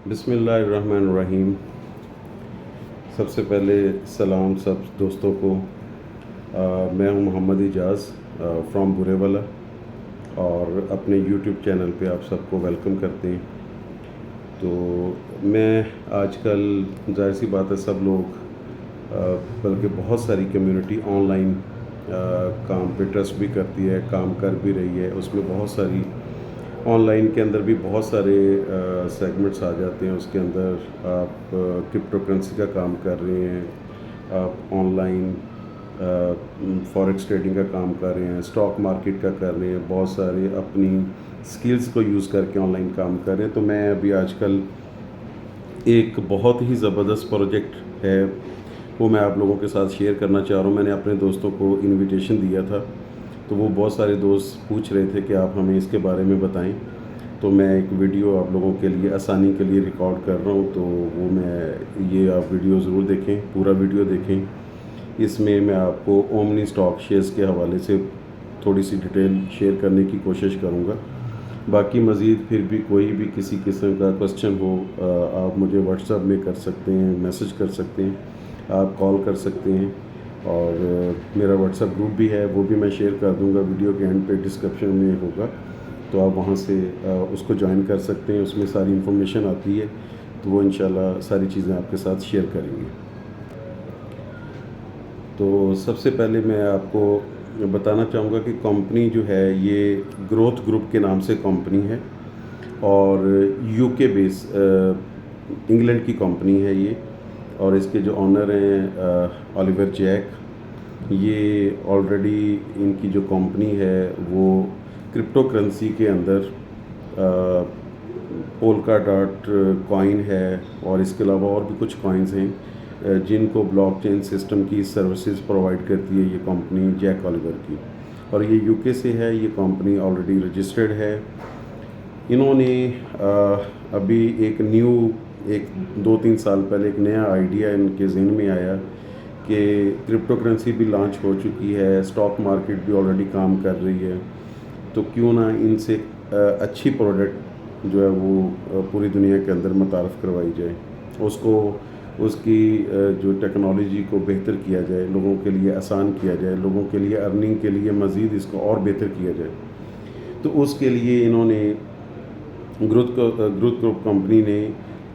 बिस्मिल्लाहिर्रहमानिर्रहीम। सबसे पहले सलाम सब दोस्तों को। मैं हूं मोहम्मद इजाज़ फ्रॉम बुरेवाला और अपने यूट्यूब चैनल पे आप सबको वेलकम करते हैं। तो मैं आजकल ज़ाहिर सी बात है सब लोग बल्कि बहुत सारी कम्युनिटी ऑनलाइन काम पे ट्रस्ट भी करती है, काम कर भी रही है। उसमें बहुत सारी ऑनलाइन के अंदर भी बहुत सारे सेगमेंट्स आ जाते हैं। उसके अंदर आप क्रिप्टो करेंसी का काम कर रहे हैं, आप ऑनलाइन फॉरेक्स ट्रेडिंग का काम कर रहे हैं, स्टॉक मार्केट का कर रहे हैं, बहुत सारे अपनी स्किल्स को यूज़ करके ऑनलाइन काम कर रहे हैं। तो मैं अभी आजकल एक बहुत ही ज़बरदस्त प्रोजेक्ट है वो मैं आप लोगों के साथ शेयर करना चाह रहा हूँ। मैंने अपने दोस्तों को इनविटेशन दिया था, तो वो बहुत सारे दोस्त पूछ रहे थे कि आप हमें इसके बारे में बताएं। तो मैं एक वीडियो आप लोगों के लिए आसानी के लिए रिकॉर्ड कर रहा हूँ, तो वो मैं ये आप वीडियो ज़रूर देखें, पूरा वीडियो देखें। इसमें मैं आपको ओमनी स्टॉक शेयर्स के हवाले से थोड़ी सी डिटेल शेयर करने की कोशिश करूँगा। बाकी मज़ीद फिर भी कोई भी किसी किस्म का क्वेश्चन हो आप मुझे व्हाट्सएप में कर सकते हैं, मैसेज कर सकते हैं, आप कॉल कर सकते हैं। और मेरा व्हाट्सएप ग्रुप भी है, वो भी मैं शेयर कर दूंगा, वीडियो के एंड पे डिस्क्रिप्शन में होगा, तो आप वहाँ से उसको ज्वाइन कर सकते हैं। उसमें सारी इन्फॉर्मेशन आती है, तो वो इंशाल्लाह सारी चीज़ें आपके साथ शेयर करेंगे। तो सबसे पहले मैं आपको बताना चाहूँगा कि कंपनी जो है ये ग्रोथ ग्रुप के नाम से कंपनी है और यूके बेस इंग्लैंड की कंपनी है ये। और इसके जो ऑनर हैं ओलिवर जैक, ये ऑलरेडी इनकी जो कंपनी है वो क्रिप्टो करेंसी के अंदर पोल्का डॉट कॉइन है और इसके अलावा और भी कुछ कॉइन्स हैं जिनको ब्लॉकचेन सिस्टम की सर्विसेज प्रोवाइड करती है ये कंपनी जैक ओलिवर की। और ये यूके से है, ये कंपनी ऑलरेडी रजिस्टर्ड है। इन्होंने अभी एक 2-3 साल पहले एक नया आइडिया इनके जहन में आया कि क्रिप्टो करेंसी भी लॉन्च हो चुकी है, स्टॉक मार्केट भी ऑलरेडी काम कर रही है, तो क्यों ना इनसे अच्छी प्रोडक्ट जो है वो पूरी दुनिया के अंदर मुतारफ़ करवाई जाए, उसको उसकी जो टेक्नोलॉजी को बेहतर किया जाए, लोगों के लिए आसान किया जाए, लोगों के लिए अर्निंग के लिए मज़ीद इसको और बेहतर किया जाए। तो उसके लिए इन्होंने ग्रोथ ग्रुप कंपनी ने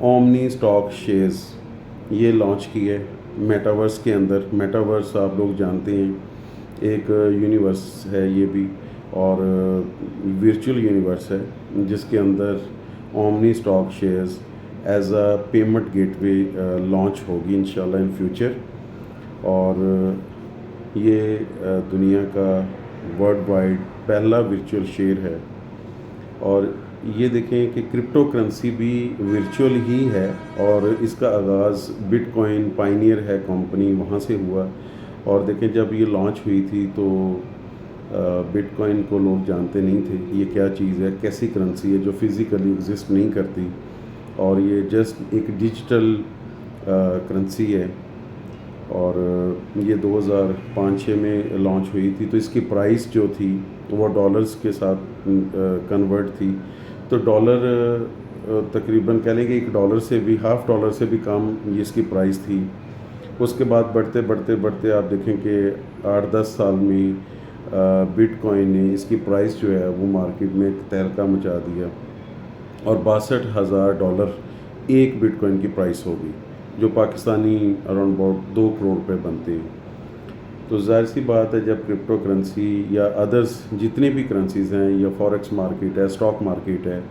ओमनी स्टॉक शेयर्स ये लॉन्च की है मेटावर्स के अंदर। मेटावर्स आप लोग जानते हैं, एक यूनिवर्स है ये भी, और वर्चुअल यूनिवर्स है जिसके अंदर omni stock shares as a payment gateway launch होगी इंशाल्लाह इन फ्यूचर। और ये दुनिया का वर्ल्ड वाइड पहला वर्चुअल शेयर है। और ये देखें कि क्रिप्टो करेंसी भी वर्चुअल ही है और इसका आगाज़ बिटकॉइन पायनियर है कंपनी, वहाँ से हुआ। और देखें जब ये लॉन्च हुई थी तो बिटकॉइन को लोग जानते नहीं थे ये क्या चीज़ है, कैसी करेंसी है जो फिज़िकली एग्जिस्ट नहीं करती, और ये जस्ट एक डिजिटल करेंसी है। और ये 2005-06 में लॉन्च हुई थी, तो इसकी प्राइस जो थी वो डॉलर्स के साथ कन्वर्ट थी। तो डॉलर तकरीबन कह लेंगे $1 से भी, $1/2 से भी कम ये इसकी प्राइस थी। उसके बाद बढ़ते बढ़ते बढ़ते आप देखें कि 8-10 साल में बिटकॉइन ने इसकी प्राइस जो है वो मार्केट में एक तहलका मचा दिया और $62,000 एक बिटकॉइन की प्राइस होगी, जो पाकिस्तानी अराउंड अबाउट 2 करोड़ रुपये बनते हैं। तो ज़ाहिर सी बात है जब क्रिप्टो करेंसी या अदर्स जितनी भी करेंसीज़ हैं या फॉरेक्स मार्केट है, स्टॉक मार्केट है,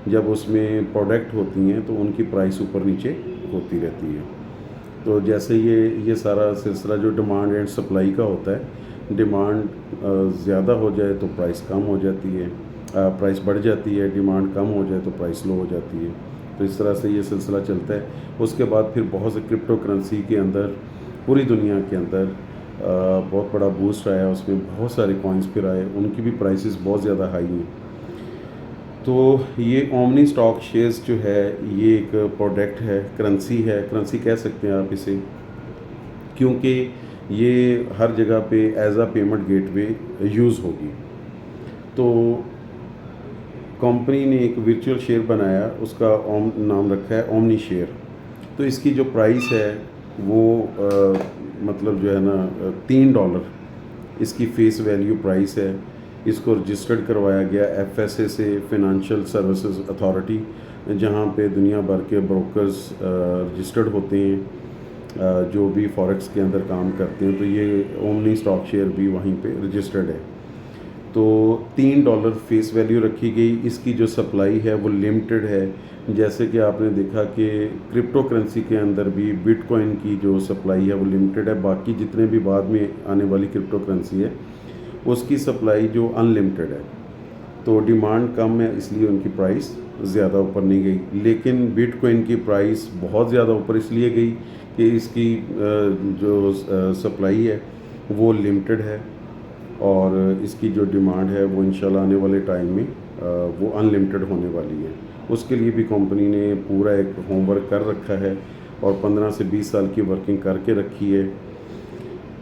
जब उसमें प्रोडक्ट होती हैं तो उनकी प्राइस ऊपर नीचे होती रहती है। तो जैसे ये सारा सिलसिला जो डिमांड एंड सप्लाई का होता है, डिमांड ज़्यादा हो जाए तो प्राइस कम हो जाती है, प्राइस बढ़ जाती है, डिमांड कम हो जाए तो प्राइस लो हो जाती है। तो इस तरह से ये सिलसिला चलता है। उसके बाद फिर बहुत से क्रिप्टो करेंसी के अंदर पूरी दुनिया के अंदर बहुत बड़ा बूस्ट आया, उसमें बहुत सारे कॉइन्स फिर आए, उनकी भी प्राइसेस बहुत ज़्यादा हाई हैं। तो ये ओमनी स्टॉक शेयर्स जो है ये एक प्रोडक्ट है, करेंसी है, करेंसी कह सकते हैं आप इसे, क्योंकि ये हर जगह पे as a payment gateway use होगी। तो कंपनी ने एक वर्चुअल शेयर बनाया, उसका नाम रखा है ओमनी शेयर। तो इसकी जो प्राइस है वो मतलब जो है ना $3 इसकी फेस वैल्यू प्राइस है। इसको रजिस्टर्ड करवाया गया FSA से, फाइनेंशियल सर्विसेज अथॉरिटी, जहाँ पे दुनिया भर के ब्रोकर्स रजिस्टर्ड होते हैं जो भी फॉरेक्स के अंदर काम करते हैं। तो ये ओमनी स्टॉक शेयर भी वहीं पे रजिस्टर्ड है। तो $3 फेस वैल्यू रखी गई। इसकी जो सप्लाई है वो लिमिटेड है। जैसे कि आपने देखा कि क्रिप्टो करेंसी के अंदर भी बिटकॉइन की जो सप्लाई है वो लिमिटेड है, बाकी जितने भी बाद में आने वाली क्रिप्टो करेंसी है उसकी सप्लाई जो अनलिमिटेड है। तो डिमांड कम है इसलिए उनकी प्राइस ज़्यादा ऊपर नहीं गई। लेकिन बिटकॉइन की प्राइस बहुत ज़्यादा ऊपर इसलिए गई कि इसकी जो सप्लाई है वो लिमिटेड है और इसकी जो डिमांड है वो इंशाल्लाह आने वाले टाइम में वो अनलिमिटेड होने वाली है। उसके लिए भी कंपनी ने पूरा एक होमवर्क कर रखा है और 15 से 20 साल की वर्किंग करके रखी है।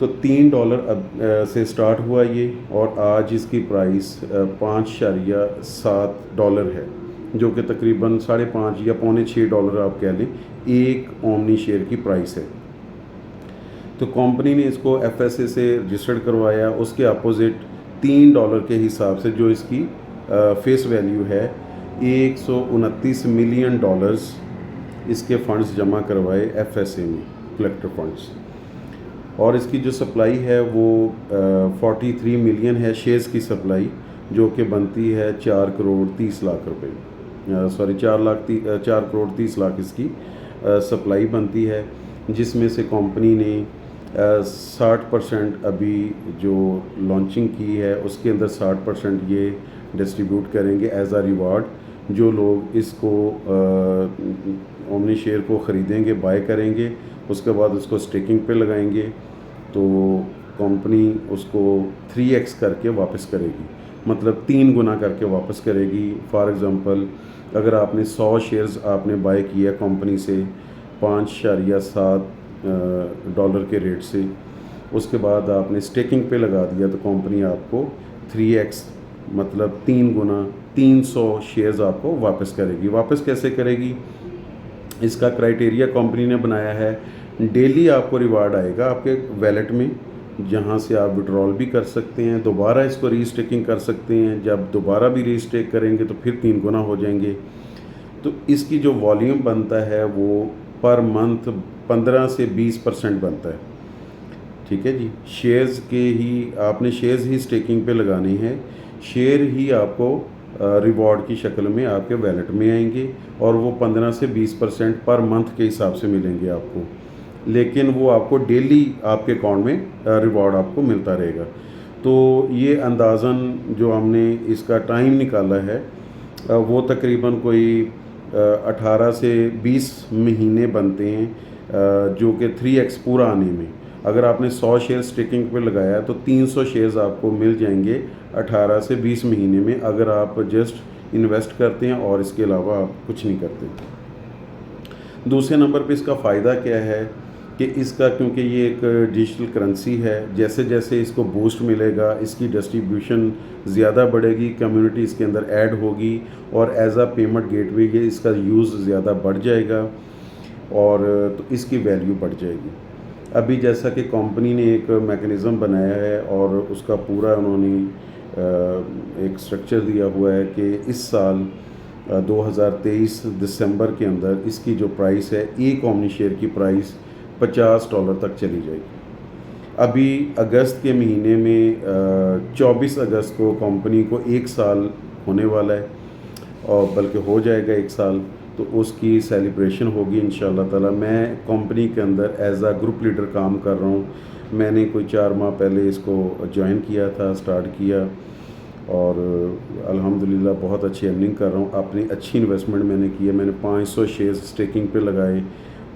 तो $3 अब से स्टार्ट हुआ ये, और आज इसकी प्राइस $5.7 है, जो कि तकरीबन $5.5 या $5.6 आप कह लें एक ओमनी शेयर की प्राइस है। तो कंपनी ने इसको FSA से रजिस्टर्ड करवाया। उसके अपोजिट $3 के हिसाब से जो इसकी फेस वैल्यू है, $129 मिलियन इसके फंड्स जमा करवाए FSA में, कलेक्टर फंड्स। और इसकी जो सप्लाई है वो 43 मिलियन है शेयर्स की सप्लाई, जो कि बनती है 4 करोड़ 30 लाख रुपए, 4 करोड़ 30 लाख इसकी सप्लाई बनती है, जिसमें से कंपनी ने 60% अभी जो लॉन्चिंग की है उसके अंदर 60% ये डिस्ट्रीब्यूट करेंगे एज आ रिवार्ड। जो लोग इसको ओमनी शेयर को ख़रीदेंगे, बाय करेंगे, उसके बाद उसको स्टेकिंग पे लगाएंगे, तो कंपनी उसको 3x करके वापस करेगी, मतलब 3 गुना करके वापस करेगी। फॉर एग्ज़ाम्पल, अगर आपने 100 शेयर्स आपने बाय किया कंपनी से $5.7 के रेट से, उसके बाद आपने स्टेकिंग पे लगा दिया, तो कंपनी आपको 3x मतलब 3 गुना 300 शेयर्स आपको वापस करेगी। वापस कैसे करेगी, इसका क्राइटेरिया कंपनी ने बनाया है। डेली आपको रिवार्ड आएगा आपके वैलेट में, जहां से आप विड्रॉल भी कर सकते हैं, दोबारा इसको रीस्टेकिंग कर सकते हैं। जब दोबारा भी रीस्टेक करेंगे तो फिर 3 गुना हो जाएंगे। तो इसकी जो वॉल्यूम बनता है वो पर मंथ 15 से 20% बनता है। ठीक है जी, शेयर्स के ही आपने शेयर्स ही स्टेकिंग पे लगाने हैं, शेयर ही आपको रिवॉर्ड की शक्ल में आपके वैलेट में आएंगे, और वो 15 से 20% पर मंथ के हिसाब से मिलेंगे आपको, लेकिन वो आपको डेली आपके अकाउंट में रिवॉर्ड आपको मिलता रहेगा। तो ये अंदाज़न जो हमने इसका टाइम निकाला है वो तकरीबन कोई 18 से 20 महीने बनते हैं, जो कि 3x पूरा आने में। अगर आपने 100 शेयर स्टेकिंग पे लगाया तो 300 शेयर्स आपको मिल जाएंगे 18 से 20 महीने में, अगर आप जस्ट इन्वेस्ट करते हैं और इसके अलावा आप कुछ नहीं करते। दूसरे नंबर पे इसका फ़ायदा क्या है कि इसका, क्योंकि ये एक डिजिटल करेंसी है, जैसे जैसे इसको बूस्ट मिलेगा, इसकी डिस्ट्रीब्यूशन ज़्यादा बढ़ेगी, कम्युनिटी इसके अंदर ऐड होगी, और एज आ पेमेंट गेटवे ये इसका यूज़ ज़्यादा बढ़ जाएगा, और तो इसकी वैल्यू बढ़ जाएगी। अभी जैसा कि कंपनी ने एक मैकेनिज़्म बनाया है और उसका पूरा उन्होंने एक स्ट्रक्चर दिया हुआ है कि इस साल 2023 दिसंबर के अंदर इसकी जो प्राइस है, एक ओमनी शेयर की प्राइस $50 तक चली जाएगी। अभी अगस्त के महीने में 24 अगस्त को कंपनी को 1 साल होने वाला है, और बल्कि हो जाएगा 1 साल, तो उसकी सेलिब्रेशन होगी इंशाल्लाह ताला। मैं कंपनी के अंदर एज आ ग्रुप लीडर काम कर रहा हूँ। मैंने कोई 4 माह पहले इसको ज्वाइन किया था, स्टार्ट किया, और अल्हम्दुलिल्लाह बहुत अच्छी अर्निंग कर रहा हूँ। अपनी अच्छी इन्वेस्टमेंट मैंने की है। मैंने 500 शेयर्स स्टेकिंग पे लगाए,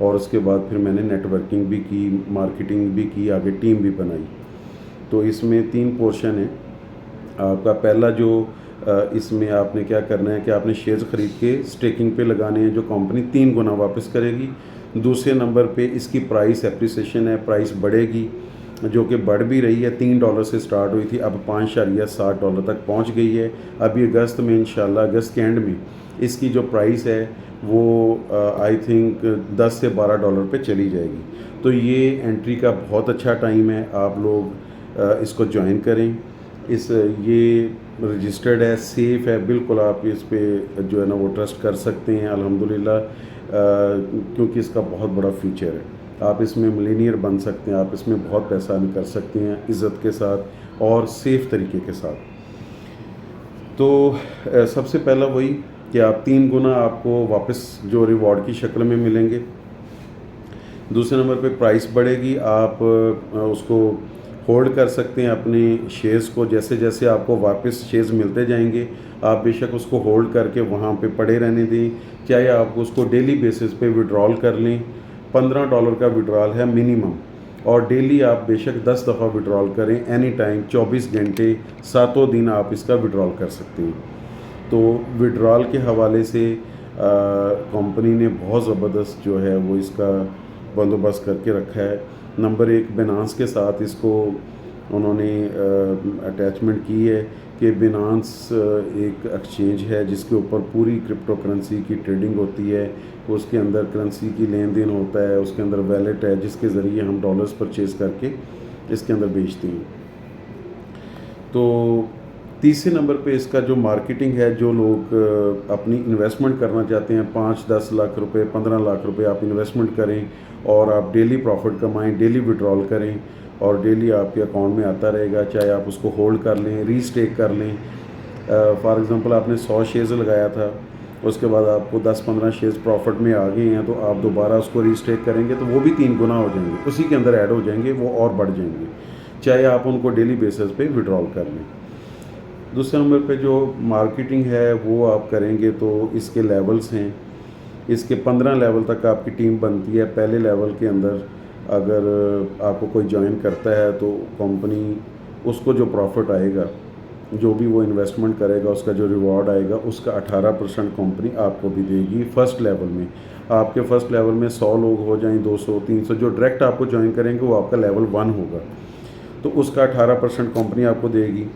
और उसके बाद फिर मैंने नेटवर्किंग भी की, मार्केटिंग भी की, आगे टीम भी बनाई। तो इसमें 3 पोर्शन है आपका। पहला जो इसमें आपने क्या करना है कि आपने शेयर्स ख़रीद के स्टेकिंग पे लगाने हैं, जो कंपनी 3 गुना वापस करेगी। दूसरे नंबर पे इसकी प्राइस एप्रिसिएशन है, प्राइस बढ़ेगी, जो कि बढ़ भी रही है। $3 से स्टार्ट हुई थी, अब $5.7 तक पहुंच गई है। अभी अगस्त में इंशाल्लाह, अगस्त के एंड में इसकी जो प्राइस है वो आई थिंक $10 से $12 पे चली जाएगी। तो ये एंट्री का बहुत अच्छा टाइम है, आप लोग इसको ज्वाइन करें। ये रजिस्टर्ड है, सेफ़ है, बिल्कुल आप इस पे जो है ना वो ट्रस्ट कर सकते हैं अल्हम्दुलिल्लाह, क्योंकि इसका बहुत बड़ा फ्यूचर है। आप इसमें मिलीनियर बन सकते हैं, आप इसमें बहुत पैसा अर्न कर सकते हैं इज़्ज़त के साथ और सेफ़ तरीके के साथ। तो सबसे पहला वही कि आप 3 गुना आपको वापस जो रिवॉर्ड की शक्ल में मिलेंगे। दूसरे नंबर पे प्राइस बढ़ेगी, आप उसको होल्ड कर सकते हैं अपने शेयर्स को। जैसे जैसे आपको वापस शेयर्स मिलते जाएंगे, आप बेशक उसको होल्ड करके वहाँ पे पड़े रहने दें, चाहे आप उसको डेली बेसिस पे विड्रॉल कर लें। $15 का विड्रॉल है मिनिमम, और डेली आप बेशक 10 दफ़ा विड्रॉल करें, एनी टाइम 24 घंटे 7 दिन आप इसका विड्रॉल कर सकते हैं। तो विड्रॉल के हवाले से कंपनी ने बहुत ज़बरदस्त जो है वो इसका बंदोबस्त करके रखा है। नंबर 1 बिनांस के साथ इसको उन्होंने अटैचमेंट की है कि बिनांस एक एक्सचेंज है जिसके ऊपर पूरी क्रिप्टो करेंसी की ट्रेडिंग होती है। उसके अंदर करेंसी की लेन देन होता है, उसके अंदर वैलेट है जिसके ज़रिए हम डॉलर्स परचेज़ करके इसके अंदर बेचते हैं। तो तीसरे नंबर पे इसका जो मार्केटिंग है, जो लोग अपनी इन्वेस्टमेंट करना चाहते हैं, 5-10 लाख रुपए, 15 लाख रुपए आप इन्वेस्टमेंट करें और आप डेली प्रॉफिट कमाएं, डेली विड्रॉल करें और डेली आपके अकाउंट में आता रहेगा। चाहे आप उसको होल्ड कर लें, रीस्टेक कर लें। फॉर एग्ज़ाम्पल आपने 100 शेयर्स लगाया था, उसके बाद आपको 10-15 शेयर्स प्रॉफिट में आ गए हैं, तो आप दोबारा उसको रीस्टेक करेंगे तो वो भी 3 गुना हो जाएंगे, उसी के अंदर ऐड हो जाएंगे, वो और बढ़ जाएंगे, चाहे आप उनको डेली बेसिस पे विड्रॉल कर लें। दूसरे नंबर पे जो मार्केटिंग है वो आप करेंगे तो इसके लेवल्स हैं। इसके 15 लेवल तक आपकी टीम बनती है। पहले लेवल के अंदर अगर आपको कोई ज्वाइन करता है तो कंपनी उसको जो प्रॉफिट आएगा, जो भी वो इन्वेस्टमेंट करेगा, उसका जो रिवॉर्ड आएगा, उसका 18% कंपनी आपको भी देगी फर्स्ट लेवल में। आपके फर्स्ट लेवल में 100 लोग हो जाएं, 200, 300 जो डायरेक्ट आपको ज्वाइन करेंगे वो आपका लेवल 1 होगा, तो उसका 18% कंपनी आपको देगी।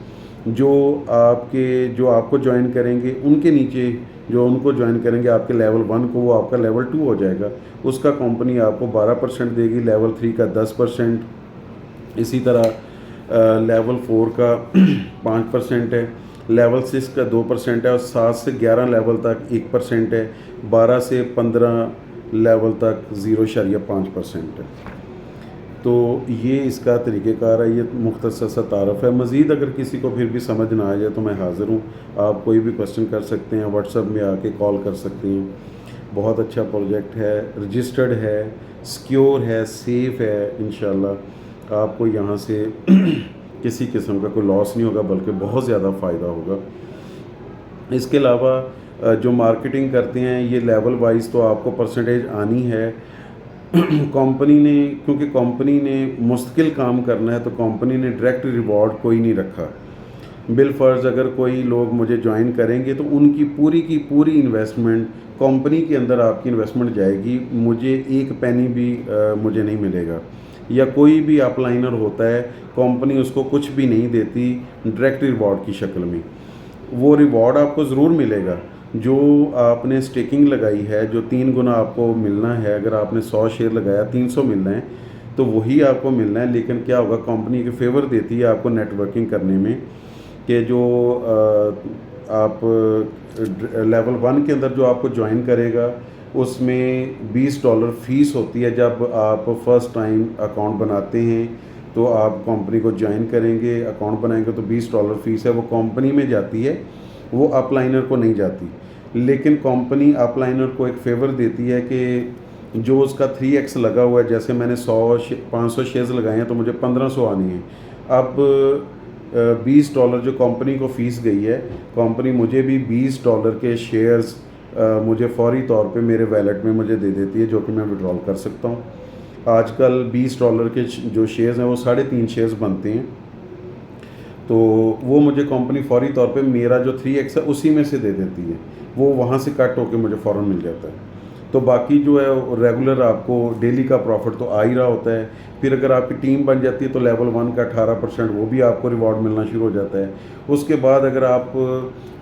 जो आपको ज्वाइन करेंगे उनके नीचे जो उनको ज्वाइन करेंगे आपके लेवल 1 को, वो आपका लेवल 2 हो जाएगा, उसका कंपनी आपको 12% देगी, लेवल 3 का 10%, इसी तरह लेवल 4 का 5% है, लेवल 6 का 2% है और 7 से 11 लेवल तक 1% है, 12 से 15 लेवल तक 0.5% है। तो ये इसका तरीक़ेकार है, ये मुख्तसर सा तारफ़ है। मज़ीद अगर किसी को फिर भी समझ ना आ जाए तो मैं हाज़िर हूँ, आप कोई भी क्वेश्चन कर सकते हैं, व्हाट्सएप में आके कॉल कर सकते हैं। बहुत अच्छा प्रोजेक्ट है, रजिस्टर्ड है, सिक्योर है, सेफ़ है। इंशाल्लाह आपको यहाँ से किसी किस्म का कोई लॉस नहीं होगा, बल्कि बहुत ज़्यादा फ़ायदा होगा। इसके अलावा जो मार्केटिंग करते हैं ये लेवल वाइज तो आपको परसेंटेज आनी है। कंपनी ने, क्योंकि कंपनी ने मुस्तकिल काम करना है, तो कंपनी ने डायरेक्ट रिवॉर्ड कोई नहीं रखा। बिलफर्ज अगर कोई लोग मुझे ज्वाइन करेंगे तो उनकी पूरी की पूरी इन्वेस्टमेंट कंपनी के अंदर आपकी इन्वेस्टमेंट जाएगी, मुझे एक पैनी भी मुझे नहीं मिलेगा। या कोई भी अपलाइनर होता है, कंपनी उसको कुछ भी नहीं देती डायरेक्ट रिवॉर्ड की शक्ल में। वो रिवॉर्ड आपको ज़रूर मिलेगा जो आपने स्टेकिंग लगाई है, जो 3 गुना आपको मिलना है। अगर आपने 100 शेयर लगाया, 300 मिलना है, तो वही आपको मिलना है। लेकिन क्या होगा, कंपनी के फेवर देती है आपको नेटवर्किंग करने में कि जो आप लेवल 1 के अंदर जो आपको ज्वाइन करेगा उसमें $20 फ़ीस होती है। जब आप फर्स्ट टाइम अकाउंट बनाते हैं तो आप कंपनी को ज्वाइन करेंगे, अकाउंट बनाएंगे तो $20 फ़ीस है, वो कंपनी में जाती है, वो अपलाइनर को नहीं जाती। लेकिन कंपनी अपलाइनर को एक फेवर देती है कि जो उसका 3x लगा हुआ है, जैसे मैंने 500 शेयर्स लगाए हैं तो मुझे 1500 आनी है। अब $20 जो कंपनी को फ़ीस गई है, कंपनी मुझे भी $20 के शेयर्स मुझे फ़ौरी तौर पे मेरे वैलेट में मुझे दे देती है, जो कि मैं विड्रॉल कर सकता हूँ। आजकल $20 के जो शेयर्स हैं वो 3.5 शेयर्स बनते हैं, तो वो मुझे कंपनी फ़ौरी तौर पे मेरा जो 3x है उसी में से दे देती है, वो वहाँ से कट होकर मुझे फ़ौरन मिल जाता है। तो बाकी जो है रेगुलर आपको डेली का प्रॉफिट तो आ ही रहा होता है। फिर अगर आपकी टीम बन जाती है तो लेवल 1 का 18% वो भी आपको रिवॉर्ड मिलना शुरू हो जाता है। उसके बाद अगर आप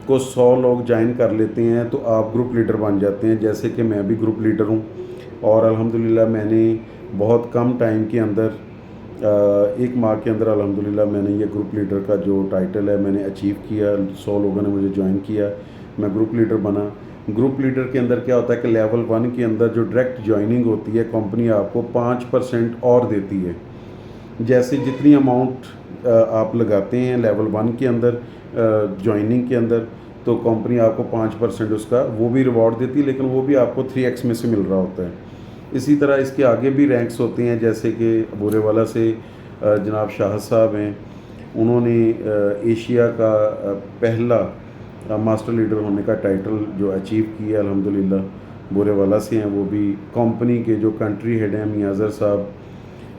को 100 लोग ज्वाइन कर लेते हैं तो आप ग्रुप लीडर बन जाते हैं, जैसे कि मैं भी ग्रुप लीडर हूँ। और अल्हम्दुलिल्लाह मैंने बहुत कम टाइम के अंदर 1 माह के अंदर अल्हम्दुलिल्लाह मैंने ये ग्रुप लीडर का जो टाइटल है मैंने अचीव किया। 100 लोगों ने मुझे ज्वाइन किया, मैं ग्रुप लीडर बना। ग्रुप लीडर के अंदर क्या होता है कि लेवल 1 के अंदर जो डायरेक्ट ज्वाइनिंग होती है कंपनी आपको 5% और देती है। जैसे जितनी अमाउंट आप लगाते हैं लेवल 1 के अंदर ज्वाइनिंग के अंदर, तो कंपनी आपको 5% उसका वो भी रिवॉर्ड देती है, लेकिन वो भी आपको 3x में से मिल रहा होता है। इसी तरह इसके आगे भी रैंक्स होते हैं, जैसे कि बोरेवाला से जनाब शाह साहब हैं, उन्होंने एशिया का पहला मास्टर लीडर होने का टाइटल जो अचीव किया अल्हम्दुलिल्लाह, बोरेवाला से हैं। वो भी कंपनी के जो कंट्री हेड हैं मियां अज़हर साहब,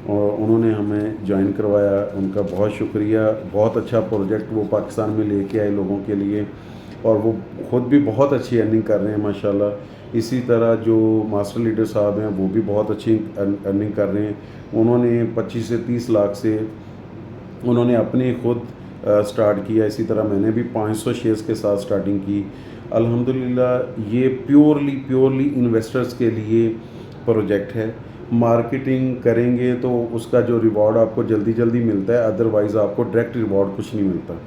और उन्होंने हमें ज्वाइन करवाया, उनका बहुत शुक्रिया। बहुत अच्छा प्रोजेक्ट वो पाकिस्तान में लेके आए लोगों के लिए, और वो ख़ुद भी बहुत अच्छी अर्निंग कर रहे हैं माशाल्लाह। इसी तरह जो मास्टर लीडर साहब हैं वो भी बहुत अच्छी अर्निंग कर रहे हैं। उन्होंने 25 से 30 लाख से उन्होंने अपने खुद स्टार्ट किया। इसी तरह मैंने भी 500 शेयर्स के साथ स्टार्टिंग की। अल्हम्दुलिल्लाह ये प्योरली इन्वेस्टर्स के लिए प्रोजेक्ट है। मार्केटिंग करेंगे तो उसका जो रिवॉर्ड आपको जल्दी मिलता है, अदरवाइज़ आपको डायरेक्ट रिवॉर्ड कुछ नहीं मिलता।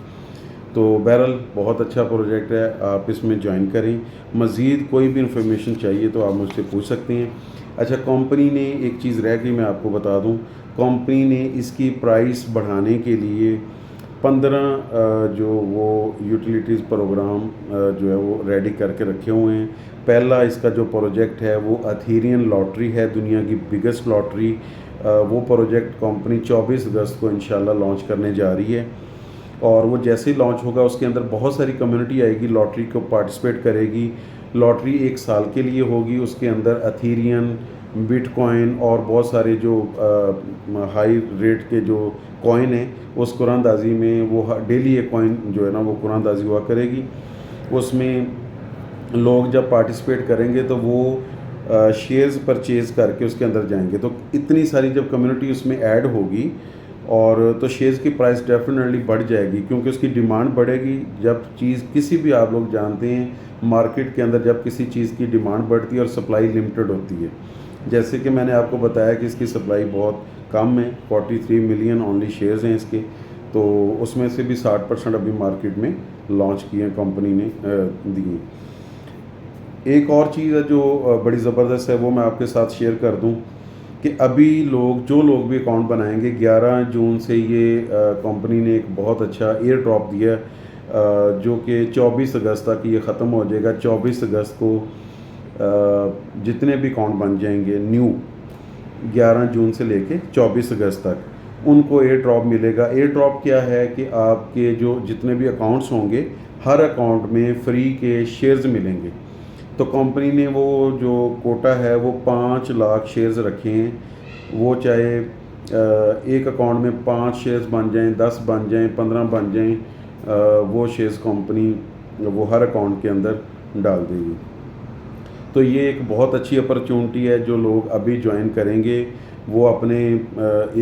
तो बहरहाल बहुत अच्छा प्रोजेक्ट है, आप इसमें ज्वाइन करें। मज़ीद कोई भी इंफॉर्मेशन चाहिए तो आप मुझसे पूछ सकते हैं। अच्छा, कंपनी ने एक चीज़ रह गई, मैं आपको बता दूं, कंपनी ने इसकी प्राइस बढ़ाने के लिए 15 जो वो यूटिलिटीज़ प्रोग्राम जो है वो रेडी करके रखे हुए हैं। पहला इसका जो प्रोजेक्ट है वो अथेरियन लॉटरी है, दुनिया की बिगेस्ट लॉटरी। वो प्रोजेक्ट कंपनी 24 अगस्त को इंशाल्लाह लॉन्च करने जा रही है, और वो जैसे ही लॉन्च होगा उसके अंदर बहुत सारी कम्युनिटी आएगी, लॉटरी को पार्टिसिपेट करेगी। लॉटरी 1 साल के लिए होगी, उसके अंदर अथेरियन, बिटकॉइन और बहुत सारे जो हाई रेट के जो कॉइन हैं उस कुरानदाजी में वो डेली एक कॉइन जो है ना वो कुरानदाजी हुआ करेगी। उसमें लोग जब पार्टिसिपेट करेंगे तो वो शेयर्स परचेज़ करके उसके अंदर जाएंगे। तो इतनी सारी जब कम्युनिटी उसमें ऐड होगी और तो शेयर्स की प्राइस डेफिनेटली बढ़ जाएगी, क्योंकि उसकी डिमांड बढ़ेगी। जब चीज़ किसी भी, आप लोग जानते हैं मार्केट के अंदर जब किसी चीज़ की डिमांड बढ़ती है और सप्लाई लिमिटेड होती है, जैसे कि मैंने आपको बताया कि इसकी सप्लाई बहुत कम है, 43 मिलियन ओनली शेयर्स हैं इसके, तो उसमें से भी 60% अभी मार्केट में लॉन्च किए कंपनी ने दिए। एक और चीज़ है जो बड़ी ज़बरदस्त है, वो मैं आपके साथ शेयर कर दूं कि अभी जो लोग भी अकाउंट बनाएंगे 11 जून से ये कंपनी ने एक बहुत अच्छा एयर ड्रॉप दिया, जो कि 24 अगस्त तक ये ख़त्म हो जाएगा। 24 अगस्त को जितने भी अकाउंट बन जाएंगे न्यू 11 जून से लेके 24 अगस्त तक उनको एयर ड्रॉप मिलेगा। एयर ड्रॉप क्या है कि आपके जो जितने भी अकाउंट्स होंगे हर अकाउंट में फ्री के शेयर्स मिलेंगे। तो कंपनी ने वो जो कोटा है वो 5 लाख शेयर्स रखे हैं। वो चाहे एक अकाउंट में 5 शेयर्स बन जाएं, 10 बन जाएं, 15 बन जाएं, वो शेयर्स कंपनी वो हर अकाउंट के अंदर डाल देगी। तो ये एक बहुत अच्छी अपॉर्चुनिटी है। जो लोग अभी ज्वाइन करेंगे वो अपने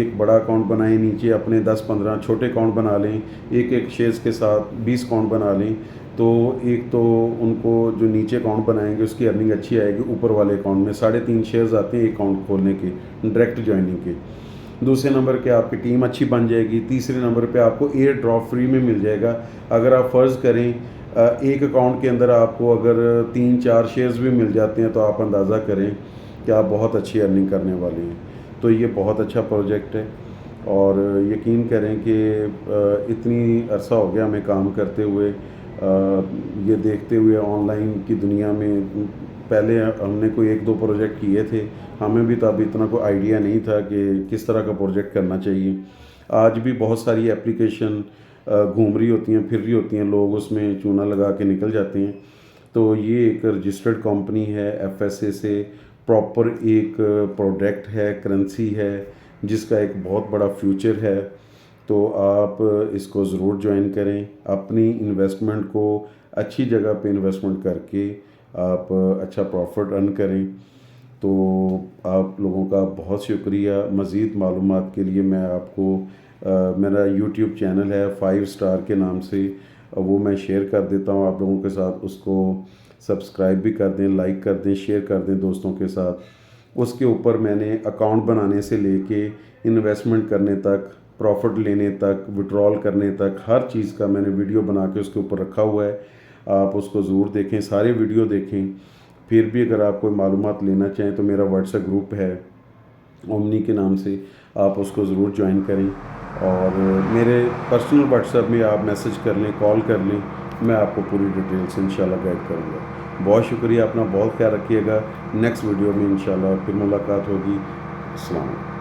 एक बड़ा अकाउंट बनाएं, नीचे अपने 10-15 छोटे अकाउंट बना लें, एक शेयर्स के साथ 20 अकाउंट बना लें। तो एक तो उनको जो नीचे अकाउंट बनाएंगे उसकी अर्निंग अच्छी आएगी। ऊपर वाले अकाउंट में 3.5 शेयर्स आते हैं एक अकाउंट खोलने के, डायरेक्ट ज्वाइनिंग के। दूसरे नंबर पे आपकी टीम अच्छी बन जाएगी। तीसरे नंबर पे आपको एयर ड्रॉप फ्री में मिल जाएगा। अगर आप फ़र्ज़ करें एक अकाउंट के अंदर आपको अगर 3-4 शेयर्स भी मिल जाते हैं तो आप अंदाज़ा करें कि आप बहुत अच्छी अर्निंग करने वाले हैं। तो ये बहुत अच्छा प्रोजेक्ट है, और यकीन करें कि इतनी अरसा हो गया हमें काम करते हुए, ये देखते हुए ऑनलाइन की दुनिया में। पहले हमने कोई 1-2 प्रोजेक्ट किए थे, हमें भी तब इतना कोई आइडिया नहीं था कि किस तरह का प्रोजेक्ट करना चाहिए। आज भी बहुत सारी एप्लीकेशन घूम रही होती हैं, फिर रही होती हैं, लोग उसमें चूना लगा के निकल जाते हैं। तो ये एक रजिस्टर्ड कंपनी है FSA से, प्रॉपर एक प्रोडक्ट है, करेंसी है जिसका एक बहुत बड़ा फ्यूचर है। तो आप इसको ज़रूर ज्वाइन करें। अपनी इन्वेस्टमेंट को अच्छी जगह पे इन्वेस्टमेंट करके आप अच्छा प्रॉफिट अर्न करें। तो आप लोगों का बहुत शुक्रिया। मज़ीद मालूमात के लिए मैं आपको मेरा यूट्यूब चैनल है 5 स्टार के नाम से, वो मैं शेयर कर देता हूँ आप लोगों के साथ। उसको सब्सक्राइब भी कर दें, लाइक कर दें, शेयर कर दें दोस्तों के साथ। उसके ऊपर मैंने अकाउंट बनाने से लेके इन्वेस्टमेंट करने तक, प्रॉफिट लेने तक, विड्रॉल करने तक, हर चीज़ का मैंने वीडियो बना के उसके ऊपर रखा हुआ है। आप उसको ज़रूर देखें, सारे वीडियो देखें। फिर भी अगर आप कोई मालूमात लेना चाहें तो मेरा व्हाट्सएप ग्रुप है ओमनी के नाम से, आप उसको ज़रूर ज्वाइन करें। और मेरे पर्सनल व्हाट्सएप में आप मैसेज कर लें, कॉल कर लें, मैं आपको पूरी डिटेल से इंशाल्लाह गाइड करूँगा। बहुत शुक्रिया, अपना बहुत ख्याल रखिएगा। नेक्स्ट वीडियो में इंशाल्लाह फिर मुलाकात होगी। अस्सलाम वालेकुम।